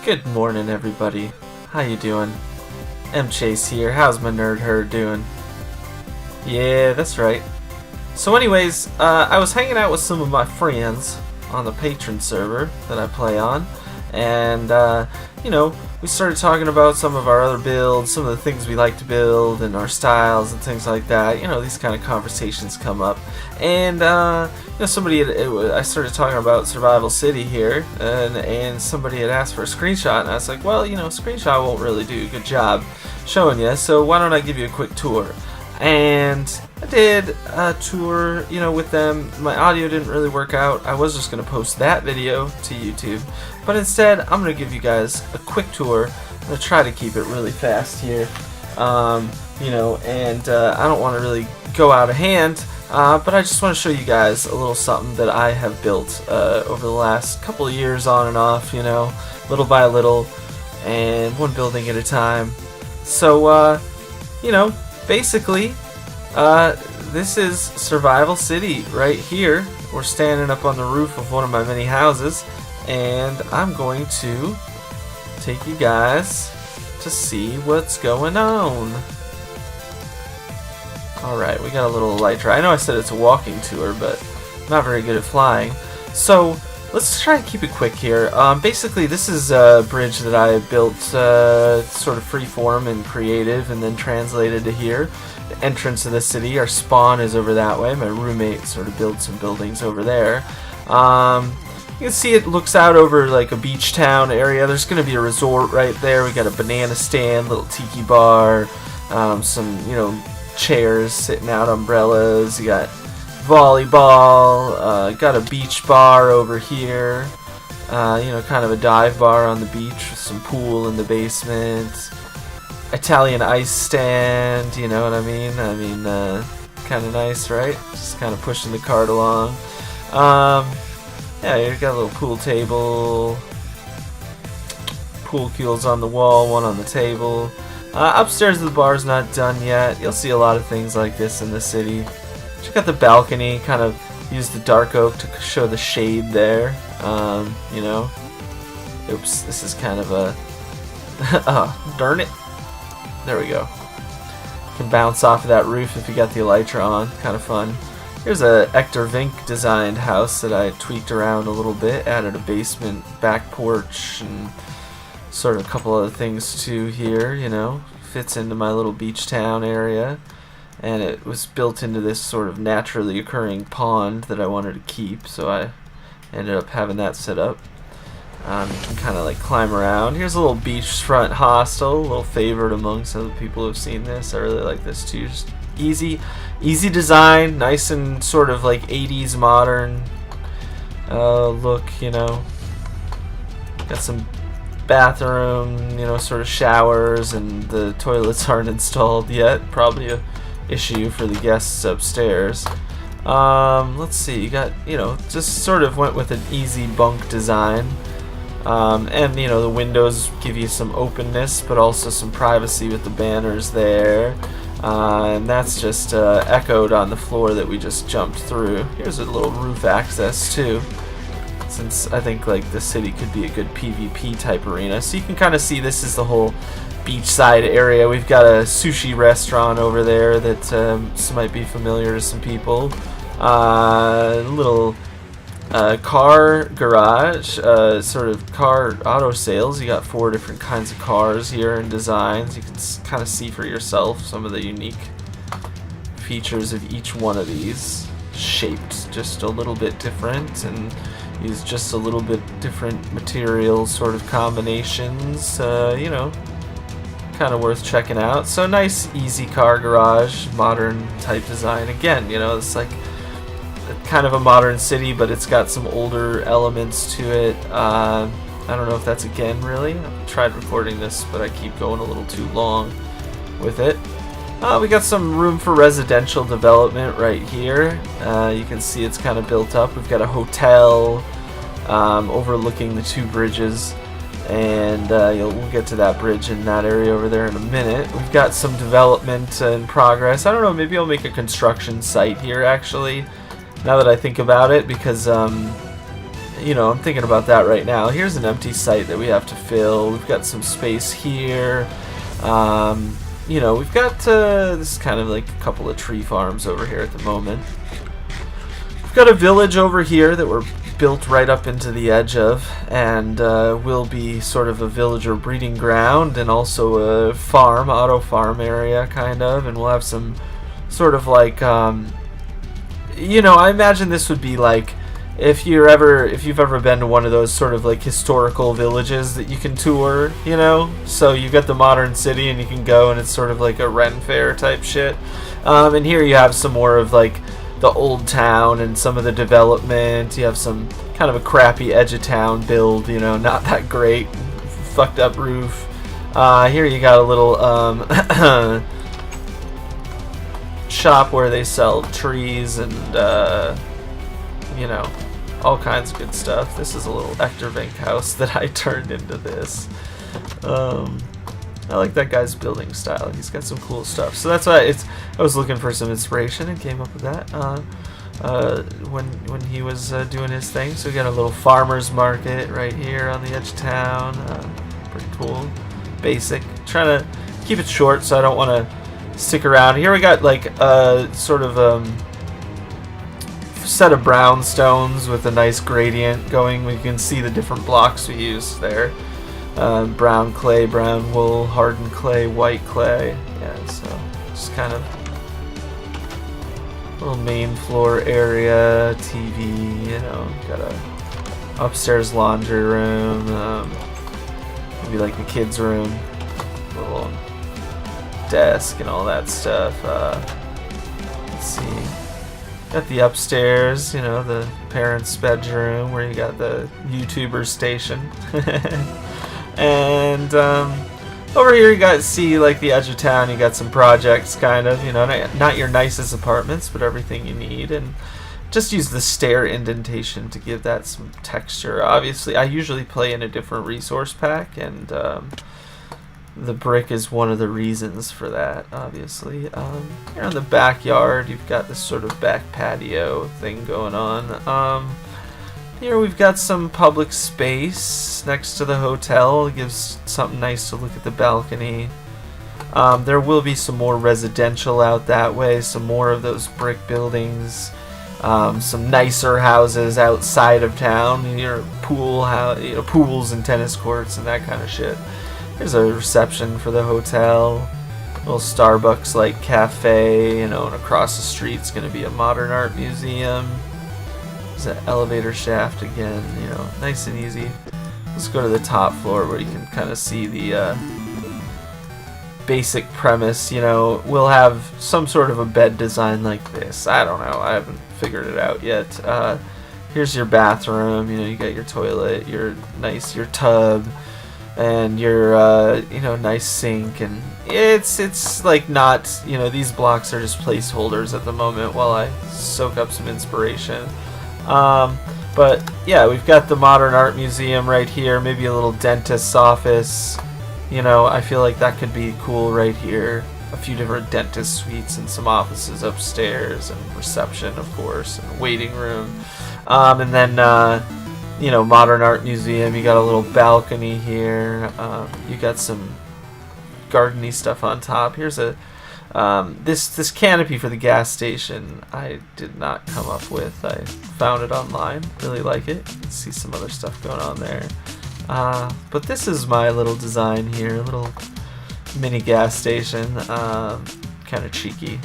Good morning, everybody. How you doing? M Chase here. How's my nerd herd doing? Yeah, that's right. So anyways, I was hanging out with some of my friends on the patron server that I play on, and we started talking about some of our other builds, some of the things we like to build, and our styles and things like that. These kind of conversations come up, and I started talking about Survival City here, and somebody had asked for a screenshot, and I was like, well, screenshot won't really do a good job showing you, so why don't I give you a quick tour? And I did a tour, with them. My audio didn't really work out. I was just going to post that video to YouTube, but instead I'm going to give you guys a quick tour. I'm going to try to keep it really fast here, and I don't want to really go out of hand, but I just want to show you guys a little something that I have built over the last couple of years on and off, little by little, and one building at a time. So, basically, this is Survival City right here. We're standing up on the roof of one of my many houses, and I'm going to take you guys to see what's going on. Alright, we got a little elytra. I know I said it's a walking tour, but I'm not very good at flying. So, let's try and keep it quick here. Basically, this is a bridge that I built sort of freeform and creative and then translated to here. The entrance of the city, our spawn is over that way. My roommate sort of built some buildings over there. You can see it looks out over like a beach town area. There's going to be a resort right there. We got a banana stand, little tiki bar, some, chairs sitting out, umbrellas. You got volleyball, got a beach bar over here, kind of a dive bar on the beach with some pool in the basement, Italian ice stand, you know what I mean? Kind of nice, right? Just kind of pushing the cart along. Yeah, you got a little pool table, pool cues on the wall, one on the table. Upstairs the bar's not done yet. You'll see a lot of things like this in the city. Check out the balcony, kind of use the dark oak to show the shade there. Oops, this is kind of a... oh, darn it. There we go. You can bounce off of that roof if you got the elytra on. Kind of fun. Here's a Hector Vink designed house that I tweaked around a little bit. Added a basement, back porch, and sort of a couple other things too here, Fits into my little beach town area. And it was built into this sort of naturally occurring pond that I wanted to keep, so I ended up having that set up. You can kind of like climb around. Here's a little beachfront hostel, a little favorite amongst other people who've seen this. I really like this too. Just easy design, nice and sort of like 80s modern look, Got some bathroom, sort of showers, and the toilets aren't installed yet. Probably a issue for the guests upstairs. Let's see, you got, just sort of went with an easy bunk design. And the windows give you some openness, but also some privacy with the banners there. And that's just echoed on the floor that we just jumped through. Here's a little roof access too, since I think like the city could be a good PvP type arena. So you can kind of see this is the whole beachside area. We've got a sushi restaurant over there that might be familiar to some people. Little car garage, sort of car auto sales. You got 4 different kinds of cars here and designs. You can kind of see for yourself some of the unique features of each one of these. Shaped just a little bit different and use just a little bit different material sort of combinations. Kind of worth checking out. So nice, easy car garage, modern type design. Again, it's like kind of a modern city, but it's got some older elements to it. I don't know if that's again really. I've tried recording this, but I keep going a little too long with it. We got some room for residential development right here. You can see it's kind of built up. We've got a hotel overlooking the 2 bridges. And we'll get to that bridge in that area over there in a minute. We've got some development in progress. I don't know, maybe I'll make a construction site here actually, now that I think about it, because you know, I'm thinking about that right now. Here's an empty site that we have to fill. We've got some space here. You know, we've got this is kind of like a couple of tree farms over here at the moment. We've got a village over here that we're built right up into the edge of, and will be sort of a villager breeding ground, and also a farm, auto farm area kind of, and we'll have some sort of like, you know, I imagine this would be like if you've ever been to one of those sort of like historical villages that you can tour, you know, so you got the modern city and you can go and it's sort of like a Ren Fair type shit, and here you have some more of like the old town and some of the development. You have some kind of a crappy edge of town build, you know, not that great, fucked up roof. Here you got a little shop where they sell trees and you know, all kinds of good stuff. This is a little Ectorvink house that I turned into this. I like that guy's building style. He's got some cool stuff. So that's why I was looking for some inspiration and came up with that when he was doing his thing. So we got a little farmer's market right here on the edge of town. Pretty cool. Basic. Trying to keep it short so I don't want to stick around. Here we got like a sort of set of brownstones with a nice gradient going. We can see the different blocks we used there. Brown clay, brown wool, hardened clay, white clay. Yeah, so just kind of little main floor area, TV, you know, got a upstairs laundry room, maybe like a kid's room, little desk and all that stuff. Let's see. Got the upstairs, you know, the parents' bedroom where you got the YouTuber station. And over here you got see like the edge of town. You got some projects, kind of, you know, not your nicest apartments, but everything you need. And just use the stair indentation to give that some texture. Obviously, I usually play in a different resource pack, and the brick is one of the reasons for that, obviously. Here in the backyard, you've got this sort of back patio thing going on. Here we've got some public space next to the hotel. It gives something nice to look at the balcony. There will be some more residential out that way, some more of those brick buildings, some nicer houses outside of town, your pools and tennis courts and that kind of shit. There's a reception for the hotel, little Starbucks-like cafe, you know, and across the street's going to be a modern art museum. There's an elevator shaft again, you know, nice and easy. Let's go to the top floor where you can kind of see the basic premise. You know, we'll have some sort of a bed design like this. I don't know, I haven't figured it out yet. Here's your bathroom, you know, you got your toilet, your tub, and your you know, nice sink, and it's like not, you know, these blocks are just placeholders at the moment while I soak up some inspiration. But yeah, we've got the modern art museum right here, maybe a little dentist's office, you know, I feel like that could be cool right here. A few different dentist suites and some offices upstairs, and reception, of course, and waiting room. And then you know, modern art museum, you got a little balcony here, you got some gardeny stuff on top. Here's a this canopy for the gas station I did not come up with. I found it online. Really like it. You can see some other stuff going on there. But this is my little design here, a little mini gas station. Kind of cheeky.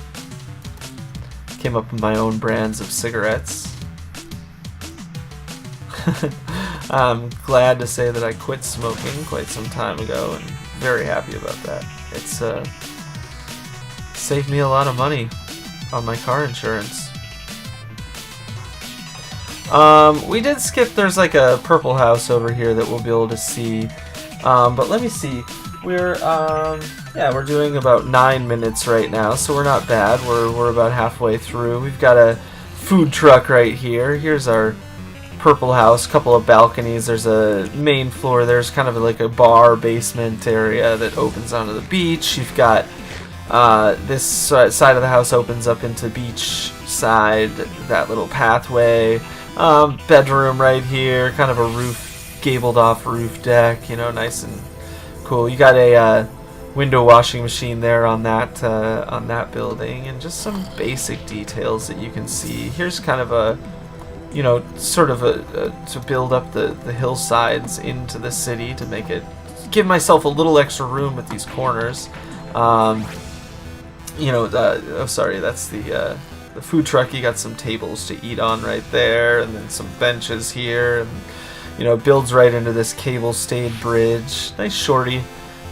Came up with my own brands of cigarettes. I'm glad to say that I quit smoking quite some time ago, and very happy about that. It's saved me a lot of money on my car insurance. We did skip, there's like a purple house over here that we'll be able to see, but let me see. We're doing about 9 minutes right now, so we're not bad. We're about halfway through. We've got a food truck right here. Here's our purple house, couple of balconies. There's a main floor. There's kind of like a bar basement area that opens onto the beach. You've got this side of the house opens up into beach side, that little pathway. Bedroom right here, kind of a roof, gabled off roof deck, you know, nice and cool. You got a window washing machine there on that building, and just some basic details that you can see. Here's kind of a, you know, sort of to build up the hillsides into the city to make it, give myself a little extra room with these corners. You know, oh sorry, that's the food truck. You got some tables to eat on right there, and then some benches here, and you know, it builds right into this cable-stayed bridge. Nice shorty.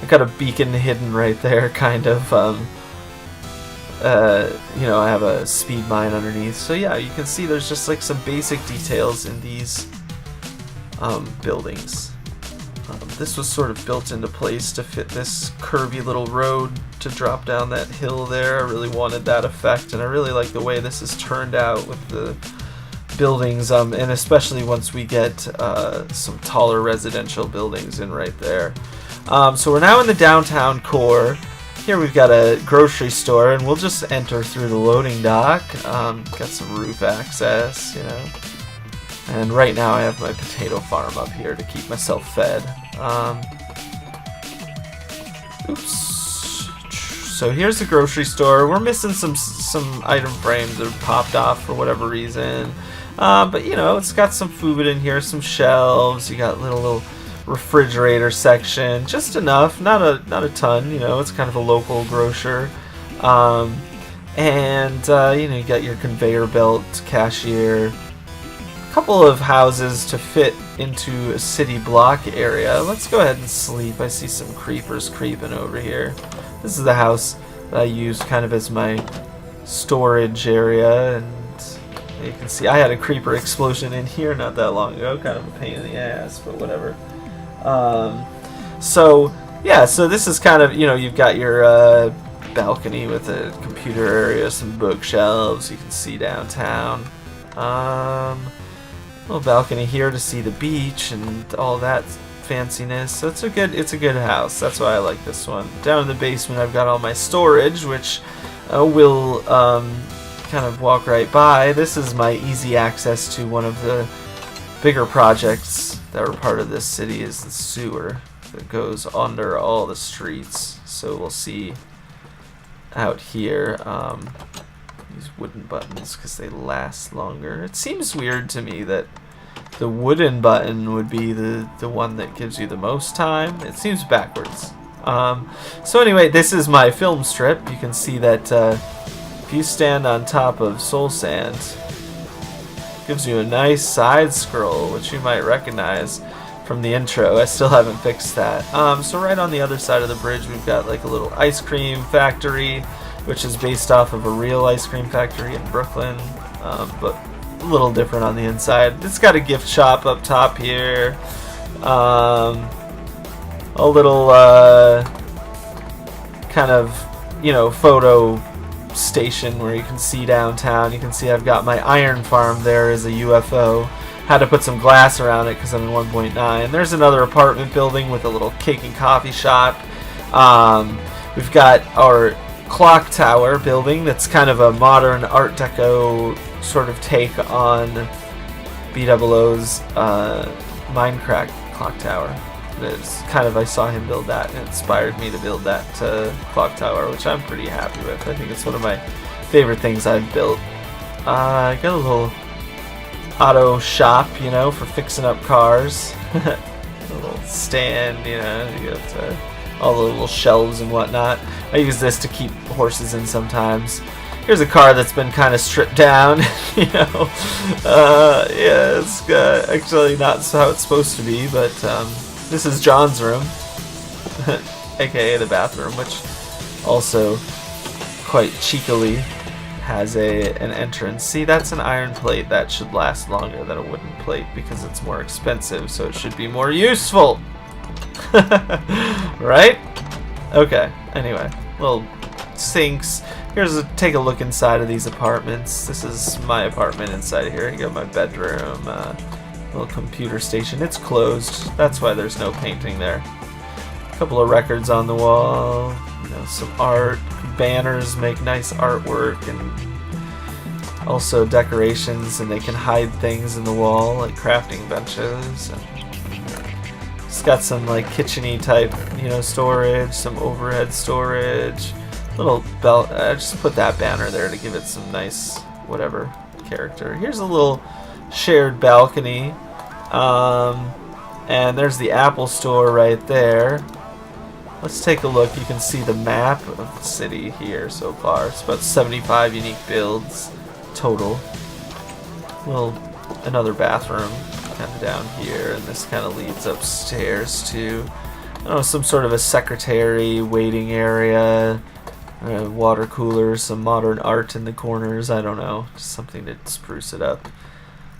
I got a beacon hidden right there, kind of. You know, I have a speed mine underneath. So yeah, you can see there's just like some basic details in these buildings. This was sort of built into place to fit this curvy little road to drop down that hill there. I really wanted that effect, and I really like the way this is turned out with the buildings, and especially once we get some taller residential buildings in right there. So we're now in the downtown core. Here we've got a grocery store, and we'll just enter through the loading dock. Got some roof access, you know. And right now I have my potato farm up here to keep myself fed. Oops. So here's the grocery store. We're missing some item frames that have popped off for whatever reason. But you know, it's got some food in here, some shelves. You got little refrigerator section, just enough, not a ton. You know, it's kind of a local grocer. And you know, you got your conveyor belt, cashier. Couple of houses to fit into a city block area. Let's go ahead and sleep. I see some creepers creeping over here. This is the house that I used kind of as my storage area, and you can see I had a creeper explosion in here not that long ago. Kind of a pain in the ass, but whatever. So yeah, so this is kind of, you know, you've got your balcony with a computer area, some bookshelves. You can see downtown. Little balcony here to see the beach and all that fanciness. So it's a good house. That's why I like this one. Down in the basement I've got all my storage, which we'll kind of walk right by. This is my easy access to one of the bigger projects that are part of this city, is the sewer that goes under all the streets. So we'll see out here. These wooden buttons, because they last longer. It seems weird to me that the wooden button would be the one that gives you the most time. It seems backwards. So anyway, this is my film strip. You can see that if you stand on top of Soul Sand, it gives you a nice side scroll, which you might recognize from the intro. I still haven't fixed that. So right on the other side of the bridge, we've got like a little ice cream factory, which is based off of a real ice cream factory in Brooklyn, but a little different on the inside. It's got a gift shop up top here, a little kind of, you know, photo station where you can see downtown. You can see I've got my iron farm there as a UFO. Had to put some glass around it because I'm in 1.9. There's another apartment building with a little cake and coffee shop. We've got our clock tower building that's kind of a modern Art Deco sort of take on B00's Minecraft clock tower. It's kind of, I saw him build that and it inspired me to build that clock tower, which I'm pretty happy with. I think it's one of my favorite things I've built. I got a little auto shop, you know, for fixing up cars. A little stand, you know, you got all the little shelves and whatnot. I use this to keep horses in sometimes. Here's a car that's been kind of stripped down, you know. Yeah, it's actually not how it's supposed to be, but this is John's room, aka the bathroom, which also quite cheekily has an entrance. See, that's an iron plate. That should last longer than a wooden plate because it's more expensive, so it should be more useful. Right? Okay, anyway, little sinks. Take a look inside of these apartments. This is my apartment inside here. You got my bedroom, little computer station. It's closed. That's why there's no painting there. A couple of records on the wall. You know, some art. Banners make nice artwork, and Also decorations, and they can hide things in the wall, like crafting benches. And it's got some like kitchen-y type, you know, storage, some overhead storage. Little belt. I just put that banner there to give it some nice whatever character. Here's a little shared balcony. And there's the Apple Store right there. Let's take a look. You can see the map of the city here so far. It's about 75 unique builds total. Another bathroom kind of down here, and this kind of leads upstairs to, I don't know, some sort of a secretary waiting area, water cooler, some modern art in the corners. I don't know, just something to spruce it up.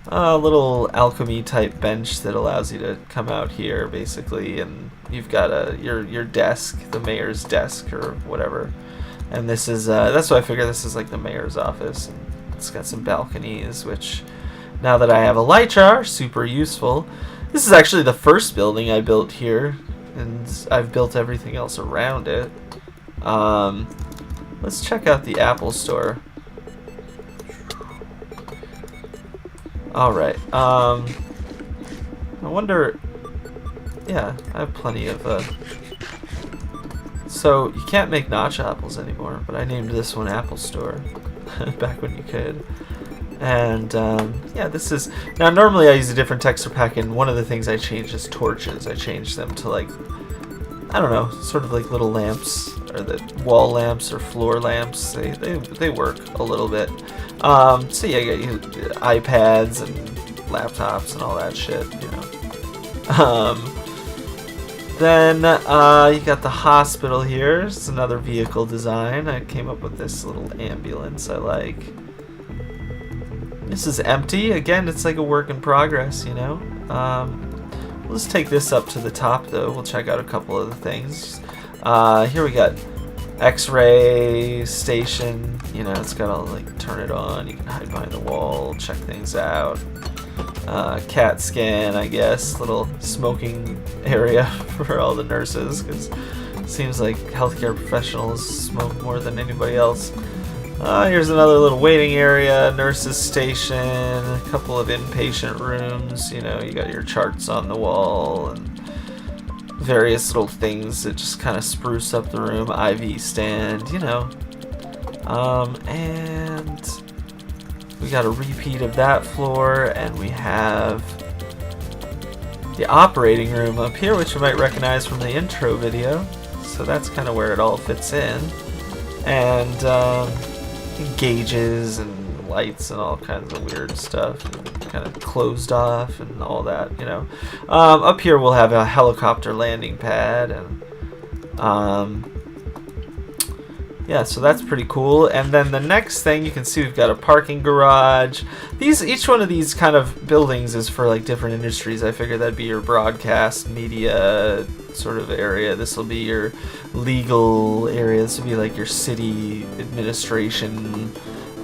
A little alchemy type bench that allows you to come out here basically, and you've got your desk, the mayor's desk or whatever. And this is that's why I figure this is like the mayor's office. And it's got some balconies, which now that I have a light jar, super useful. This is actually the first building I built here, and I've built everything else around it. Let's check out the Apple Store. Alright, I wonder, yeah, I have plenty of, so you can't make notch apples anymore, but I named this one Apple Store, back when you could. And, yeah, this is, now normally I use a different texture pack, and one of the things I changed is torches. I changed them to, like, I don't know, sort of like little lamps, or the wall lamps or floor lamps. They work a little bit. So yeah, you got iPads and laptops and all that shit, you know. Then you got the hospital here. It's another vehicle design. I came up with this little ambulance I like. This is empty. Again, it's like a work in progress, you know. Let's take this up to the top, though. We'll check out a couple of the things. Here we got X-ray station. You know, it's got all, like, turn it on. You can hide behind the wall, check things out. CAT scan, I guess. Little smoking area for all the nurses, because it seems like healthcare professionals smoke more than anybody else. Here's another little waiting area, nurses station, a couple of inpatient rooms. You know, you got your charts on the wall and various little things that just kind of spruce up the room. IV stand, you know. And we got a repeat of that floor, and we have the operating room up here, which you might recognize from the intro video. So that's kind of where it all fits in. And gauges and lights and all kinds of weird stuff, and kind of closed off and all that, you know. Up here we'll have a helicopter landing pad, and yeah, so that's pretty cool. And then the next thing you can see, we've got a parking garage. Each one of these kind of buildings is for like different industries. I figured that'd be your broadcast media sort of area. This will be your legal area. This will be like your city administration.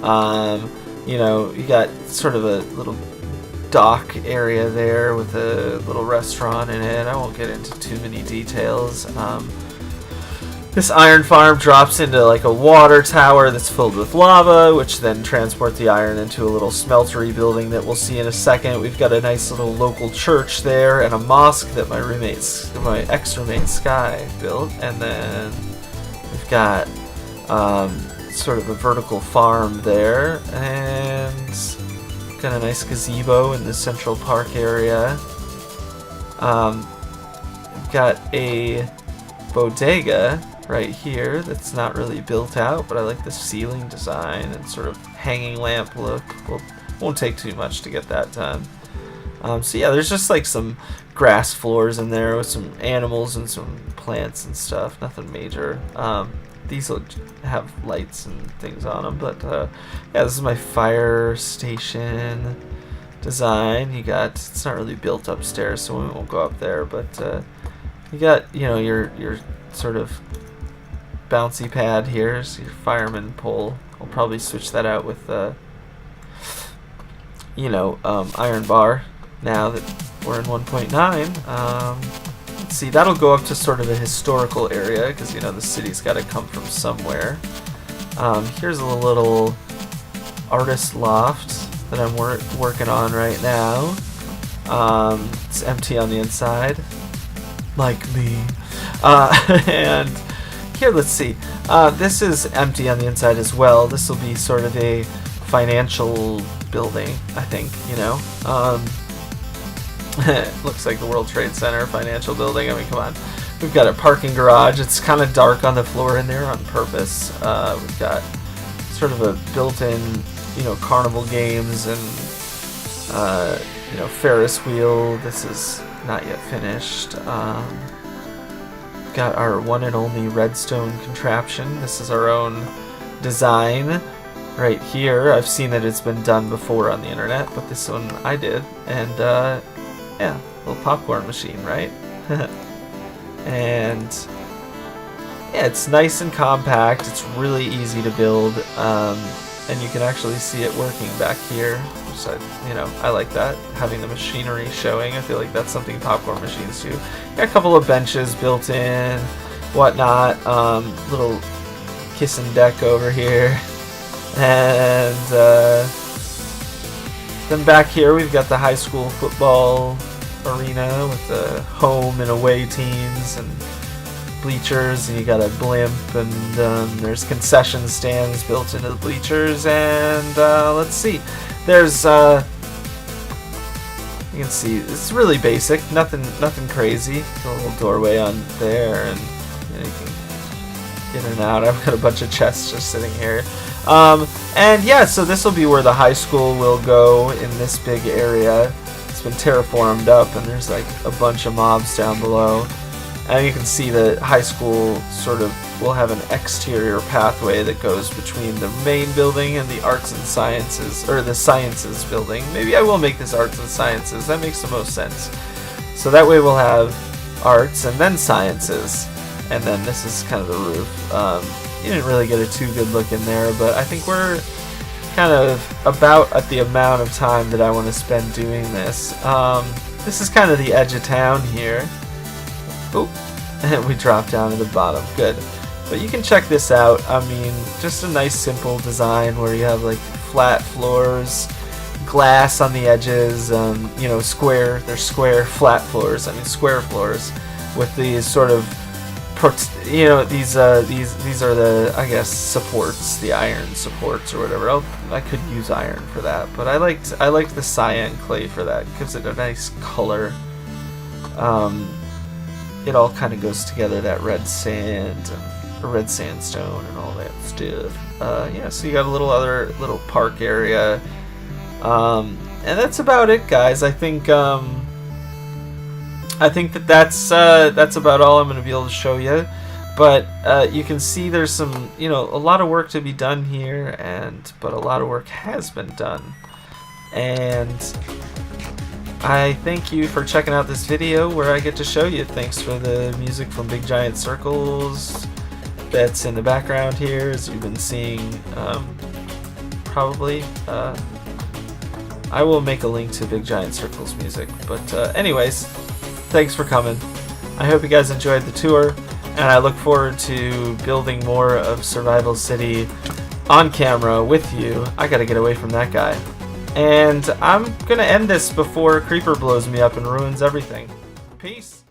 You know, you got sort of a little dock area there with a little restaurant in it. I won't get into too many details. This iron farm drops into like a water tower that's filled with lava, which then transport the iron into a little smeltery building that we'll see in a second. We've got a nice little local church there and a mosque that my ex-roommate Sky built. And then we've got sort of a vertical farm there, and got a nice gazebo in the Central Park area. We've got a bodega right here that's not really built out, but I like the ceiling design and sort of hanging lamp look. Won't take too much to get that done. So yeah, there's just like some grass floors in there with some animals and some plants and stuff. Nothing major. These will have lights and things on them, but yeah, this is my fire station design. You got, it's not really built upstairs, so we won't go up there, but you got, you know, your sort of bouncy pad here, so your fireman pole. I'll probably switch that out with you know, iron bar now that we're in 1.9. Let's see, that'll go up to sort of a historical area, because, you know, the city's got to come from somewhere. Here's a little artist loft that I'm working on right now. It's empty on the inside, like me. And here, let's see. This is empty on the inside as well. This will be sort of a financial building, I think, you know. It looks like the World Trade Center financial building. I mean, come on. We've got a parking garage. It's kind of dark on the floor in there on purpose. We've got sort of a built-in, you know, carnival games and, you know, Ferris wheel. This is not yet finished. Got our one and only redstone contraption. This is our own design right here. I've seen that it's been done before on the internet, but this one I did. And yeah, little popcorn machine, right? And yeah, it's nice and compact. It's really easy to build, and you can actually see it working back here, which I like that, having the machinery showing. I feel like that's something popcorn machines do. Got a couple of benches built in, whatnot. Little kissing deck over here, and then back here we've got the high school football arena with the home and away teams and bleachers, and you got a blimp, and there's concession stands built into the bleachers, and let's see, there's you can see it's really basic, nothing crazy. A little doorway on there, and you can get in and out. I've got a bunch of chests just sitting here, and yeah, so this will be where the high school will go in this big area. It's been terraformed up, and there's like a bunch of mobs down below. And you can see the high school sort of will have an exterior pathway that goes between the main building and the arts and sciences, or the sciences building. Maybe I will make this arts and sciences. That makes the most sense. So that way we'll have arts and then sciences. And then this is kind of the roof. You didn't really get a too good look in there, but I think we're kind of about at the amount of time that I want to spend doing this. This is kind of the edge of town here. Oh, and we drop down to the bottom. Good. But you can check this out. I mean, just a nice simple design where you have like flat floors, glass on the edges, you know, square. There's square, flat floors. I mean, square floors with these sort of, you know, these are the, I guess, supports, the iron supports or whatever. I could use iron for that, but I liked the cyan clay for that. It gives it a nice color. It all kind of goes together, that red sand and red sandstone and all that stuff. Yeah, so you got a little park area, and that's about it, guys. I think that's about all I'm going to be able to show you. But you can see there's some, you know, a lot of work to be done here, but a lot of work has been done. And I thank you for checking out this video where I get to show you. Thanks for the music from Big Giant Circles that's in the background here, as you've been seeing, probably. I will make a link to Big Giant Circles music. But anyways, thanks for coming. I hope you guys enjoyed the tour, and I look forward to building more of Survival City on camera with you. I gotta get away from that guy. And I'm gonna end this before Creeper blows me up and ruins everything. Peace.